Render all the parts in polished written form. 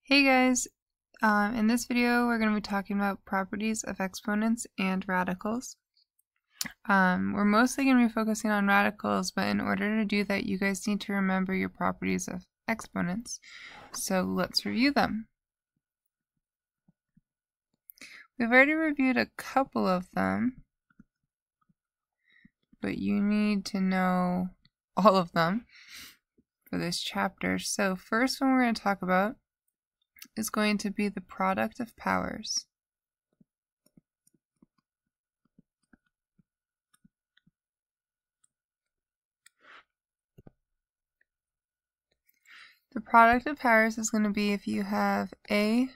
Hey guys, in this video we're going to be talking about properties of exponents and radicals. We're mostly going to be focusing on radicals, but in order to do that you guys need to remember your properties of exponents. So let's review them. We've already reviewed a couple of them, but you need to know all of them for this chapter. So first one we're going to talk about is going to be the product of powers. The product of powers is going to be if you have a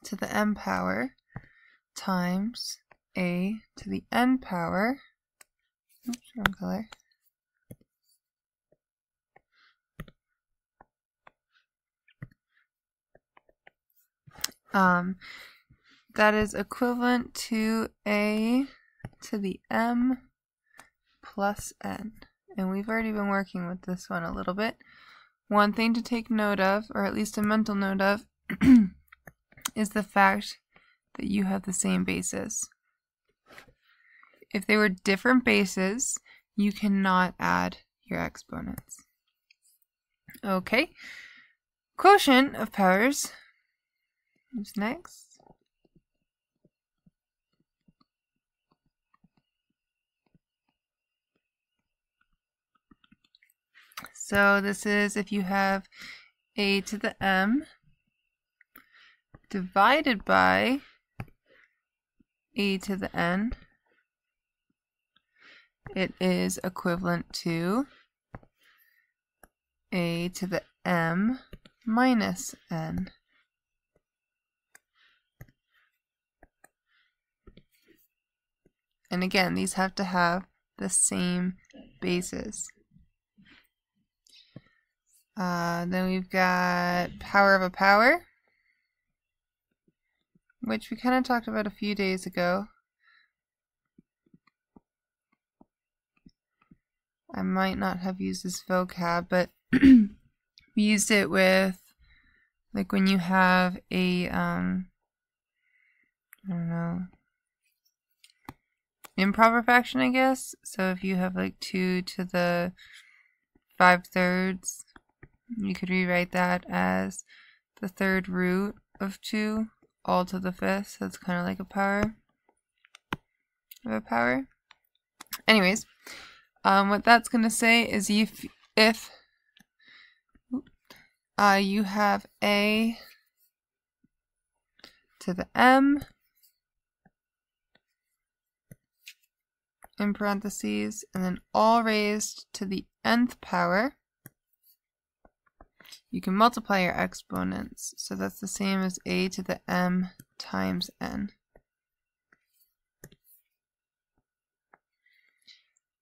to the m power times a to the n power, oops, wrong color, that is equivalent to a to the m plus n. And we've already been working with this one a little bit. One thing to take note of, or at least a mental note of, is the fact that you have the same bases. If they were different bases, you cannot add your exponents. Okay, quotient of powers is next. So this is if you have a to the m divided by a to the n, it is equivalent to a to the m minus n. And again, these have to have the same bases. Then we've got power of a power, which we kind of talked about a few days ago. I might not have used this vocab, but we used it with, like, when you have a, I don't know, improper fraction, I guess. So if you have like 2 to the 5/3, you could rewrite that as the third root of 2 all to the 5th. So it's kind of like a power of a power. Anyways, what that's going to say is if you have a to the m in parentheses and then all raised to the nth power, you can multiply your exponents. So that's the same as a to the m times n.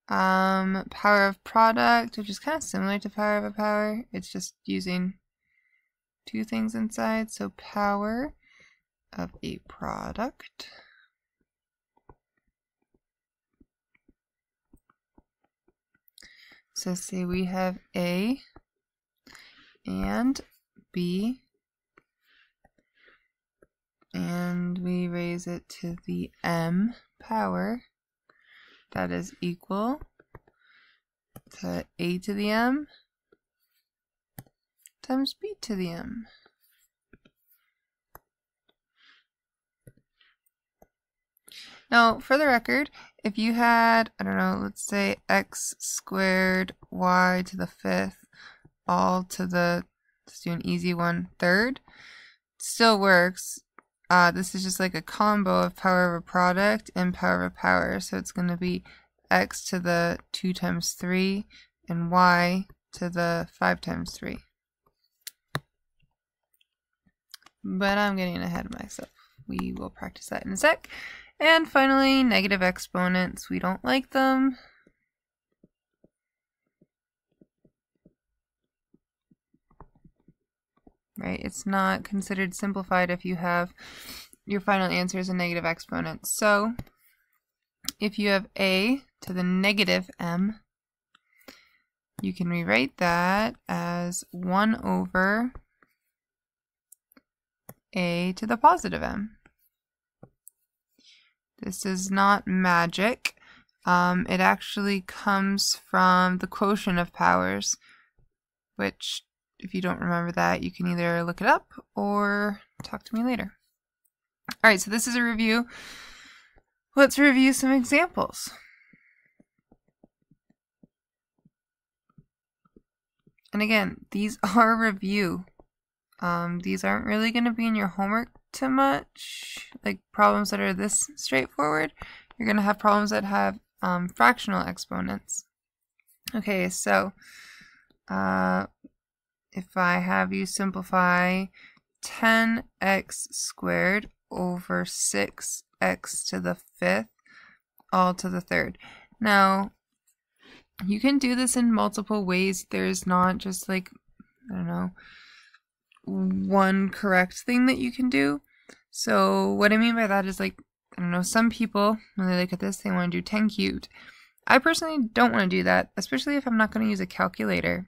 Power of product, which is kind of similar to power of a power. It's just using two things inside. So power of a product so say we have a and b, and we raise it to the m power. That is equal to a to the m times b to the m. Now, for the record, if you had, I don't know, let's say x squared y to the 5th all to the, let's do an easy one, 3rd, still works. This is just like a combo of power of a product and power of a power. So it's going to be x to the 2 times 3 and y to the 5 times 3. But I'm getting ahead of myself. We will practice that in a sec. And finally, negative exponents. We don't like them. Right? It's not considered simplified if you have your final answer as a negative exponent. So if you have a to the negative m, you can rewrite that as 1 over a to the positive m. This is not magic. It actually comes from the quotient of powers, which, if you don't remember that, you can either look it up or talk to me later. Alright, so this is a review. Let's review some examples. And again, these are review. These aren't really going to be in your homework too much. Like problems that are this straightforward, you're going to have problems that have fractional exponents. Okay, so if I have you simplify 10x squared over 6x to the 5th all to the 3rd. Now, you can do this in multiple ways. There's not just like, I don't know, one correct thing that you can do. So what I mean by that is, like, I don't know, some people, when they look at this, they want to do 10 cubed. I personally don't want to do that, especially if I'm not going to use a calculator,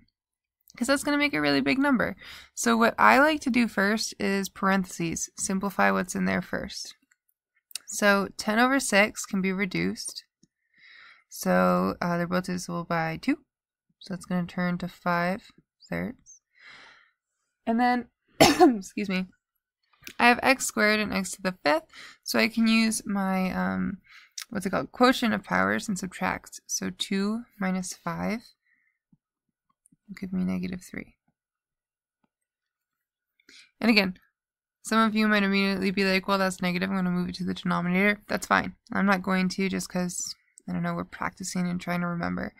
because that's going to make a really big number. So what I like to do first is parentheses, simplify what's in there first. So 10 over 6 can be reduced. So they're both divisible by 2. So that's going to turn to 5/3. And then, excuse me, I have x squared and x to the 5th. So I can use my, what's it called, quotient of powers and subtract. So 2 minus 5 will give me -3. And again, some of you might immediately be like, well, that's negative. I'm going to move it to the denominator. That's fine. I'm not going to, just because, I don't know, we're practicing and trying to remember.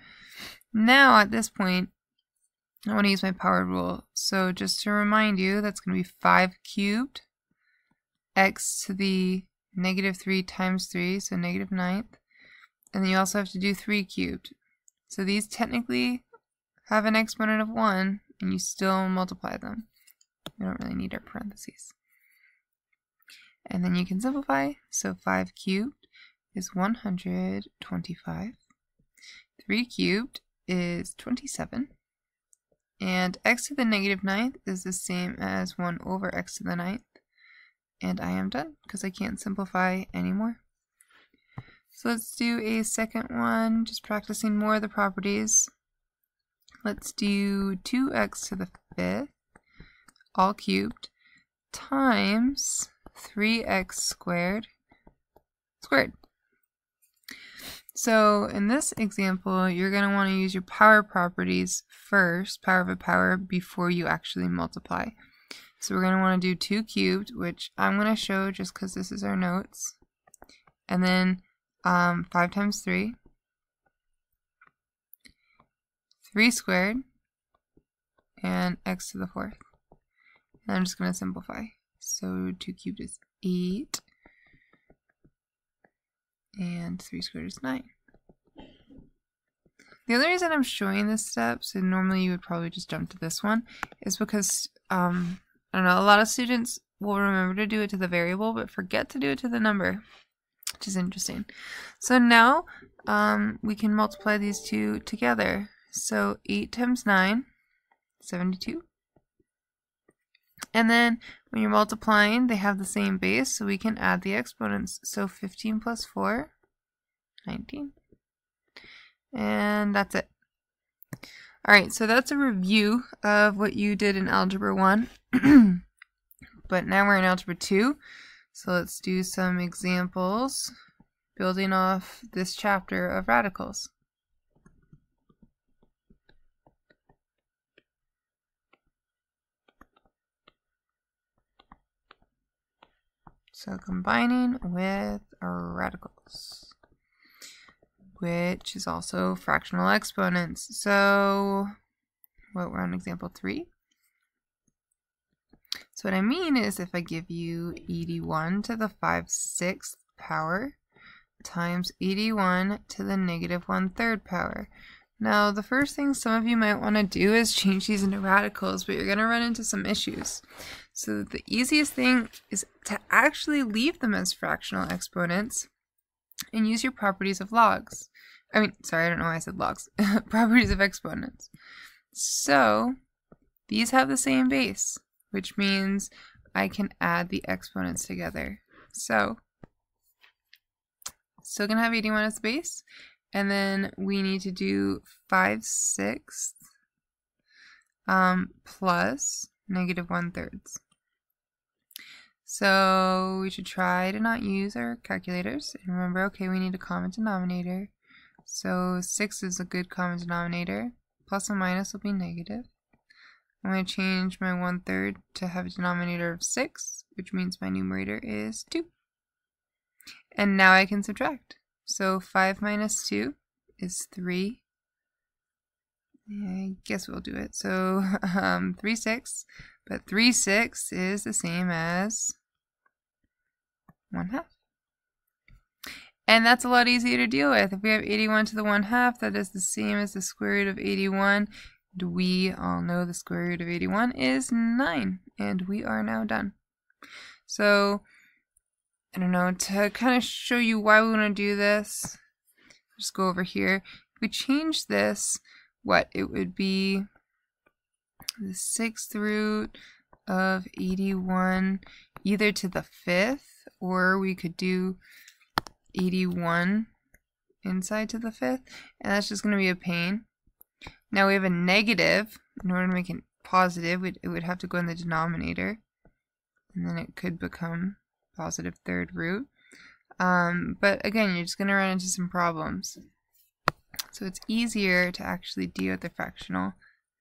Now, at this point, I want to use my power rule. So just to remind you, that's going to be 5 cubed, x to the -3 times 3, so -9th. And then you also have to do 3 cubed. So these technically have an exponent of 1, and you still multiply them. We don't really need our parentheses. And then you can simplify. So 5 cubed is 125. 3 cubed is 27. And x to the -9th is the same as 1 over x to the 9th. And I am done, because I can't simplify anymore. So let's do a second one, just practicing more of the properties. Let's do 2x to the 5th, all cubed, times 3x squared. So in this example, you're going to want to use your power properties first, power of a power, before you actually multiply. So we're going to want to do 2 cubed, which I'm going to show just because this is our notes. And then 5 times 3. 3 squared. And x to the 4th. And I'm just going to simplify. So 2 cubed is 8. And 3 squared is 9. The other reason I'm showing this step, so normally you would probably just jump to this one, is because, I don't know, a lot of students will remember to do it to the variable, but forget to do it to the number, which is interesting. So now we can multiply these two together. So 8 times 9, 72. And then when you're multiplying, they have the same base, so we can add the exponents. So 15 plus 4, 19. And that's it. Alright, so that's a review of what you did in Algebra 1. But now we're in Algebra 2. So let's do some examples building off this chapter of radicals. So combining with radicals, which is also fractional exponents. So we're on example 3. So what I mean is, if I give you 81 to the 5/6 power times 81 to the -1/3 power. Now, the first thing some of you might want to do is change these into radicals, but you're going to run into some issues. So the easiest thing is to actually leave them as fractional exponents and use your properties of logs. I don't know why I said logs. Properties of exponents. So these have the same base, which means I can add the exponents together. So, still going to have 81 as the base. And then we need to do 5/6 plus -1/3. So we should try to not use our calculators. And remember, okay, we need a common denominator. So 6 is a good common denominator. Plus and minus will be negative. I'm going to change my 1/3 to have a denominator of 6, which means my numerator is 2. And now I can subtract. So 5 minus 2 is 3. I guess we'll do it. So 3/6, but 3/6 is the same as 1/2. And that's a lot easier to deal with. If we have 81 to the 1/2, that is the same as the square root of 81. And we all know the square root of 81 is 9. And we are now done. So, I don't know, to kind of show you why we want to do this, just go over here. If we change this, what it would be the 6th root of 81 either to the 5th, or we could do 81 inside to the 5th, and that's just going to be a pain. Now we have a negative. In order to make it positive, it would have to go in the denominator, and then it could become positive 3rd root. But again, you're just going to run into some problems. So it's easier to actually deal with the fractional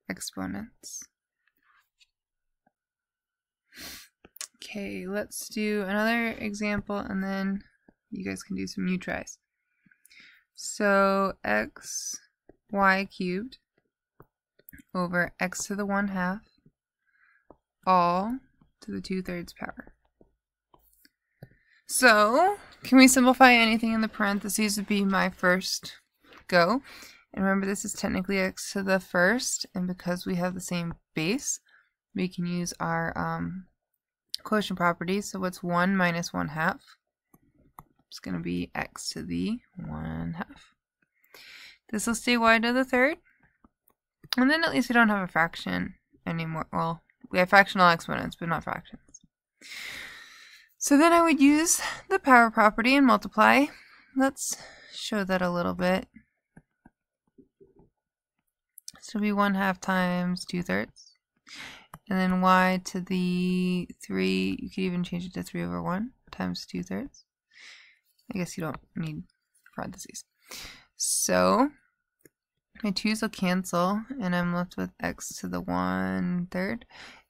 exponents. Okay, let's do another example, and then you guys can do some new tries. So xy cubed over x to the 1/2 all to the 2/3 power. So, can we simplify anything in the parentheses would be my first go. And remember, this is technically x to the 1st, and because we have the same base, we can use our quotient property. So what's 1 minus 1/2? It's going to be x to the 1/2. This will stay y to the 3rd. And then at least we don't have a fraction anymore. Well, we have fractional exponents, but not fractions. So then I would use the power property and multiply. Let's show that a little bit. So it'll be 1/2 times 2/3. And then y to the 3, you could even change it to 3/1 times 2/3. I guess you don't need parentheses. So my 2's will cancel, and I'm left with x to the 1/3.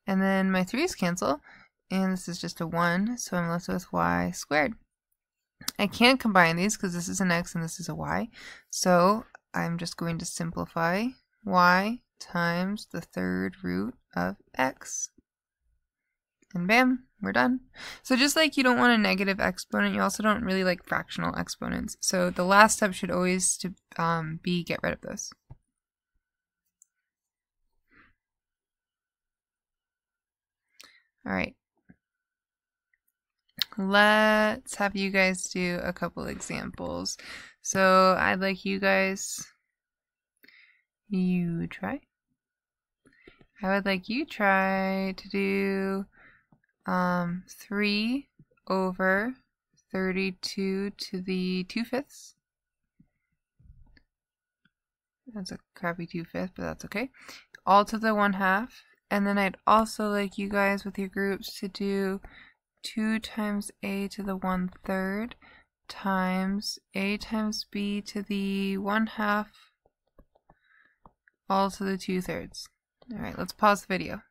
And then my 3's cancel, and this is just a 1, so I'm left with y squared. I can't combine these because this is an x and this is a y. So I'm just going to simplify y times the 3rd root of x. And bam, we're done. So just like you don't want a negative exponent, you also don't really like fractional exponents. So the last step should always be get rid of those. All right. Let's have you guys do a couple examples. So I'd like you guys, try. I would like you try to do 3 over 32 to the 2/5. That's a crappy 2/5, but that's okay. All to the 1/2. And then I'd also like you guys with your groups to do 2 times a to the 1/3 times a times b to the 1/2 all to the 2/3. Alright, let's pause the video.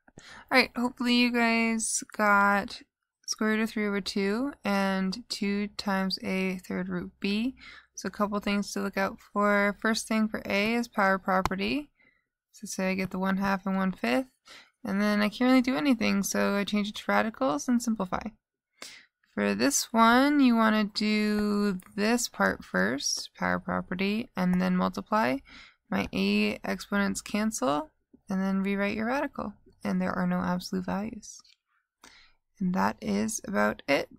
Alright, hopefully you guys got square root of 3/2 and 2 times a 3rd root b. So a couple things to look out for. First thing for a is power property. So say I get the 1/2 and 1/5. And then I can't really do anything, so I change it to radicals and simplify. For this one, you want to do this part first, power property, and then multiply. My a exponents cancel, and then rewrite your radical. And there are no absolute values. And that is about it.